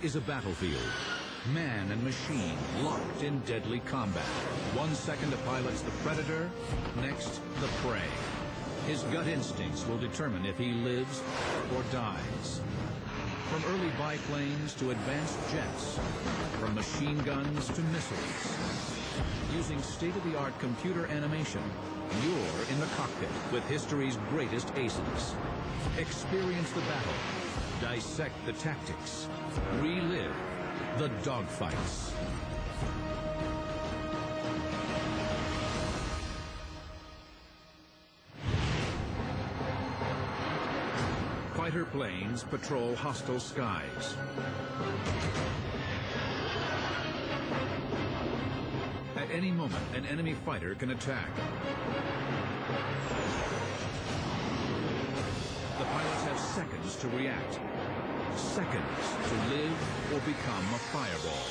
is a battlefield. Man and machine locked in deadly combat. 1 second a pilot's the predator, next the prey. His gut instincts will determine if he lives or dies. From early biplanes to advanced jets, from machine guns to missiles. Using state-of-the-art computer animation, you're in the cockpit with history's greatest aces. Experience the battle, dissect the tactics, relive the dogfights. Fighter planes patrol hostile skies. At any moment, an enemy fighter can attack. The pilots have seconds to react. Seconds to live or become a fireball.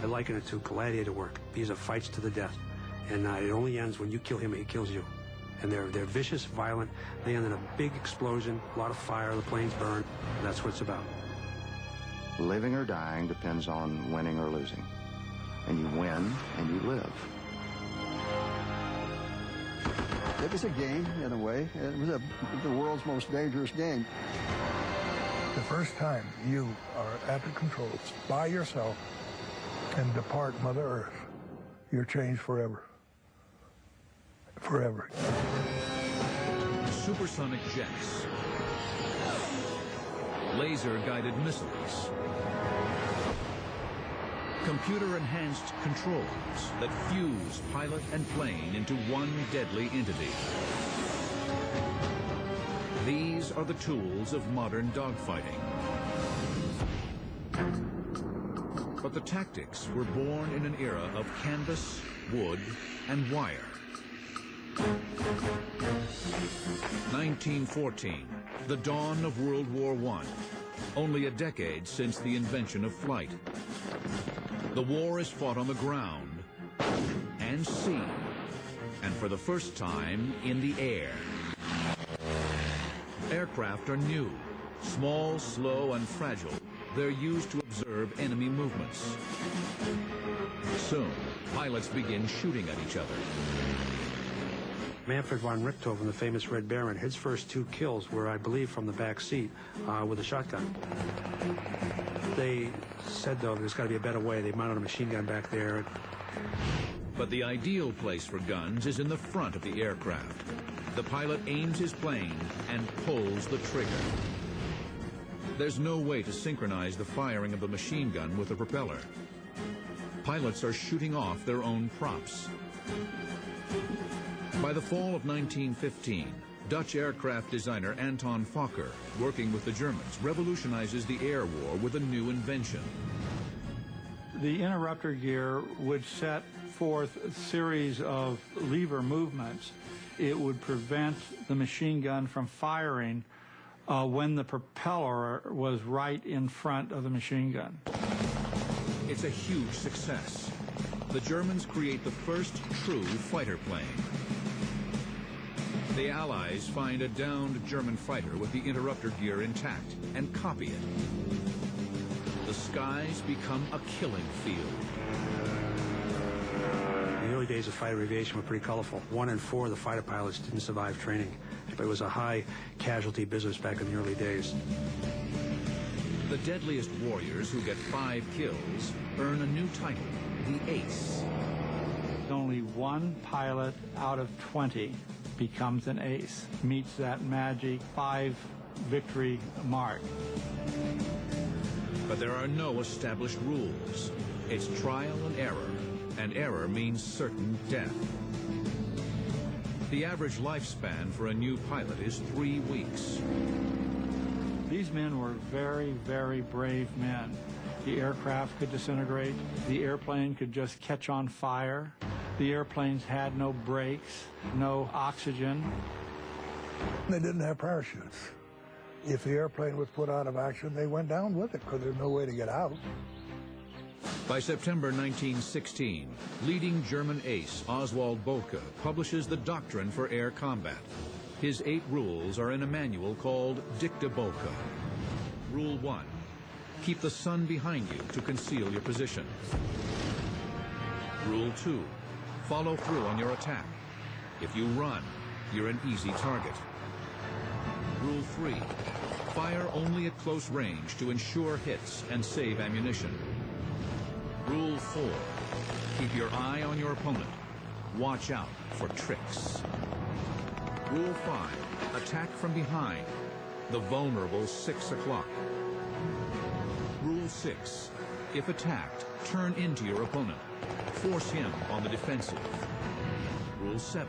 I liken it to gladiator work. These are fights to the death. And it only ends when you kill him, he kills you. And they're vicious, violent. They end in a big explosion, a lot of fire, the planes burn. That's what it's about. Living or dying depends on winning or losing. And you win and you live. It was a game, in a way. It was the world's most dangerous game. The first time you are at the controls by yourself and depart Mother Earth, you're changed forever. Forever. Supersonic jets. Laser-guided missiles. Computer-enhanced controls that fuse pilot and plane into one deadly entity. These are the tools of modern dogfighting. But the tactics were born in an era of canvas, wood, and wire. 1914, the dawn of World War I, only a decade since the invention of flight. The war is fought on the ground and sea, and for the first time in the air. Aircraft are new, small, slow, and fragile. They're used to observe enemy movements. Soon, pilots begin shooting at each other. Manfred von Richthofen, the famous Red Baron, his first 2 kills were, I believe, from the back seat with a shotgun. They said, though, there's got to be a better way. They mounted a machine gun back there. But the ideal place for guns is in the front of the aircraft. The pilot aims his plane and pulls the trigger. There's no way to synchronize the firing of the machine gun with the propeller. Pilots are shooting off their own props. By the fall of 1915, Dutch aircraft designer Anton Fokker, working with the Germans, revolutionizes the air war with a new invention. The interrupter gear would set forth a series of lever movements. It would prevent the machine gun from firing when the propeller was right in front of the machine gun. It's a huge success. The Germans create the first true fighter plane. The Allies find a downed German fighter with the interrupter gear intact and copy it. The skies become a killing field. The early days of fighter aviation were pretty colorful. 1 in 4 of the fighter pilots didn't survive training. It was a high casualty business back in the early days. The deadliest warriors who get 5 kills earn a new title, the Ace. Only 1 pilot out of 20 becomes an ace, meets that magic 5 victory mark. But there are no established rules. It's trial and error means certain death. The average lifespan for a new pilot is 3 weeks. These men were very, very brave men. The aircraft could disintegrate. The airplane could just catch on fire. The airplanes had no brakes, no oxygen. They didn't have parachutes. If the airplane was put out of action, they went down with it because there's no way to get out. By September 1916, leading German ace Oswald Bohlke publishes the doctrine for air combat. His 8 rules are in a manual called Dicta Bulka. Rule 1. Keep the sun behind you to conceal your position. Rule 2. Follow through on your attack. If you run, you're an easy target. Rule 3. Fire only at close range to ensure hits and save ammunition. Rule 4. Keep your eye on your opponent. Watch out for tricks. Rule 5. Attack from behind. The vulnerable 6 o'clock. Rule 6. If attacked, turn into your opponent. Force him on the defensive. Rule 7.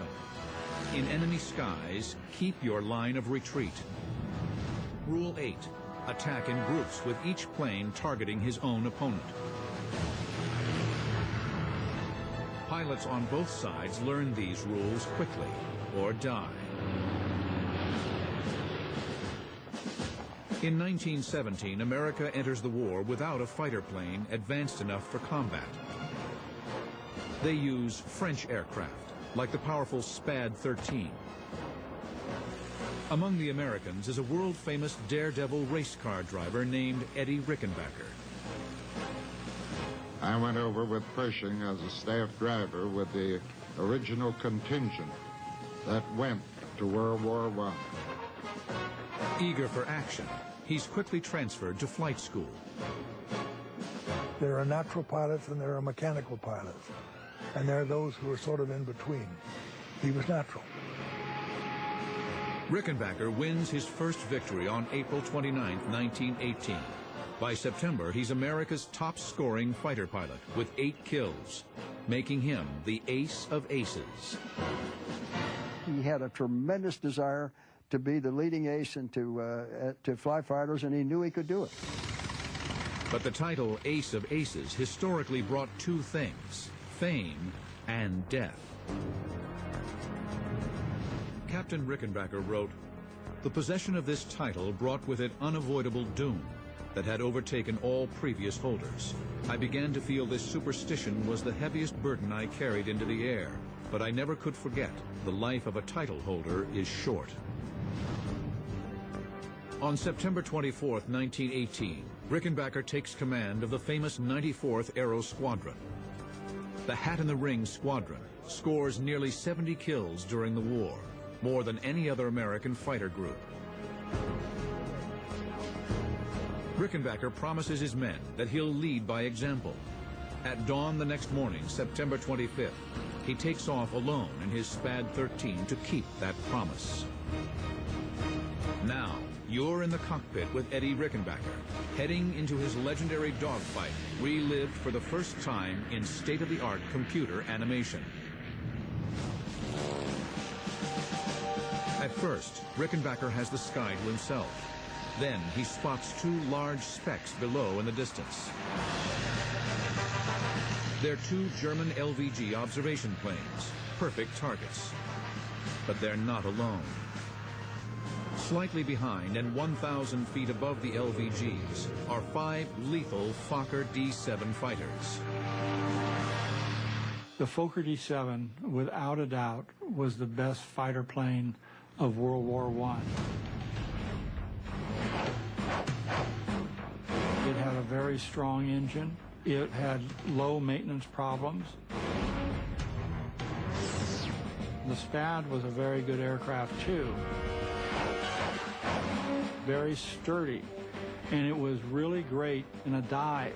In enemy skies, keep your line of retreat. Rule 8. Attack in groups with each plane targeting his own opponent. Pilots on both sides learn these rules quickly or die. In 1917, America enters the war without a fighter plane advanced enough for combat. They use French aircraft, like the powerful SPAD-13. Among the Americans is a world-famous daredevil race car driver named Eddie Rickenbacker. I went over with Pershing as a staff driver with the original contingent that went to World War I. Eager for action, he's quickly transferred to flight school. There are natural pilots and there are mechanical pilots. And there are those who are sort of in between. He was natural. Rickenbacker wins his first victory on April 29, 1918. By September, he's America's top-scoring fighter pilot with 8 kills, making him the ace of aces. He had a tremendous desire to be the leading ace and to fly fighters, and he knew he could do it. But the title Ace of Aces historically brought 2 things: fame and death. Captain Rickenbacker wrote, "The possession of this title brought with it unavoidable doom that had overtaken all previous holders. I began to feel this superstition was the heaviest burden I carried into the air, but I never could forget the life of a title holder is short." On September 24, 1918, Rickenbacker takes command of the famous 94th Aero Squadron. The Hat-in-the-Ring Squadron scores nearly 70 kills during the war, more than any other American fighter group. Rickenbacker promises his men that he'll lead by example. At dawn the next morning, September 25th, he takes off alone in his SPAD-13 to keep that promise. Now, you're in the cockpit with Eddie Rickenbacker, heading into his legendary dogfight, relived for the first time in state-of-the-art computer animation. At first, Rickenbacker has the sky to himself. Then he spots 2 large specks below in the distance. They're 2 German LVG observation planes, perfect targets. But they're not alone. Slightly behind and 1,000 feet above the LVGs are 5 lethal Fokker D-7 fighters. The Fokker D-7, without a doubt, was the best fighter plane of World War I. It had a very strong engine. It had low maintenance problems. The SPAD was a very good aircraft too. Very sturdy, and it was really great in a dive.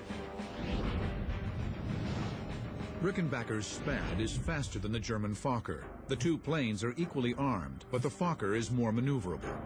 Rickenbacker's SPAD is faster than the German Fokker. The 2 planes are equally armed, but the Fokker is more maneuverable.